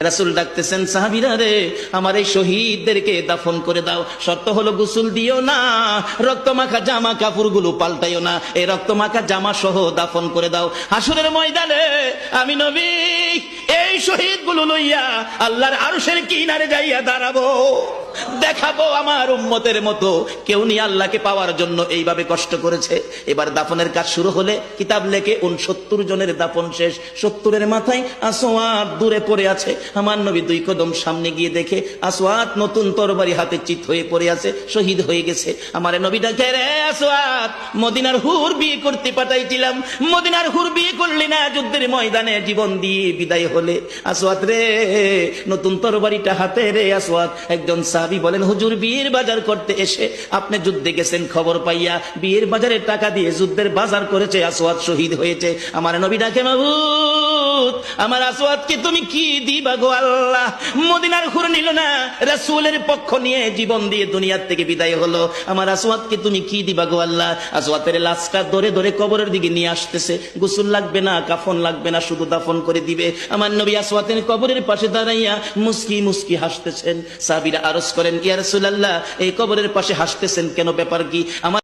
রাসূল ডাকতেছেন, সাহাবীরা রে, আমার এই শহীদদেরকে দাফন করে দাও। শর্ত হলো গোসল দিও না, রক্তমাখা জামা কাপড়গুলো পাল্টাইও না, এই রক্তমাখা জামা সহ দাফন করে দাও। হাসরের ময়দানে আমি নবী এই শহীদগুলো লইয়া আল্লাহর আরশের কিনারে যাইয়া দাঁড়াবো, দেখাবো আমার উম্মতের মতো কেউ নিয়ে আল্লাহকে পাওয়ার জন্য এইভাবে কষ্ট করেছে। এবার দাফনের কাজ শুরু হলে কিতাব লেখে 69 জনের দাফন শেষ। 70-এর মাথায় আসওয়াদ দূরে পড়ে আছে। আমার নবী 2 কদম সামনে গিয়ে দেখে আসওয়াদ নতুন তরবারি হাতে চিত হয়ে পড়ে আছে, শহীদ হয়ে গেছে। আমার নবী ডাকে, রে আসওয়াদ, মদিনার হুর বিয়ে করতে পাঠাইছিলাম, মদিনার হুর বিয়ে করলি না, যুদ্ধের ময়দানে জীবন দিয়ে বিদায় হলে। আসওয়াদ রে, নতুন তরবারিটা হাতে রে। আসওয়াদ একজন সাহাবী বলেন, হুজুর বিয়ের বাজার করতে এসে আপনি যুদ্ধে গেছেন, খবর পাইয়া বিয়ের বাজারে টাকা দিয়ে যুদ্ধের বাজার করেছে, আসওয়াদ শহীদ হয়েছে। আমার নবী ডাকে, মাবুদ, আমার আসওয়াদকে তুমি কি দিবা গো আল্লাহ? মদিনার হুর নিল না, রাসূলের পক্ষ নিয়ে জীবন দিয়ে দুনিয়ার থেকে বিদায় হলো, আমার আসওয়াদকে তুমি কি দিবা গো আল্লাহ? আসওয়াদের লাশটা ধরে ধরে কবরের দিকে নিয়ে আসতেছে। গোসল লাগবে না, কাফন লাগবে না, শুধু দাফন করে দিবে। আমার নবী আসওয়াদের কবরের পাশে দাঁড়াইয়া মুস্কি মুস্কি হাসতেছেন। সাহাবীরা আরজ করেন, ইয়া রাসূলুল্লাহ, এই কবরের পাশে হাসতেছেন কেন, ব্যাপার কি? আমার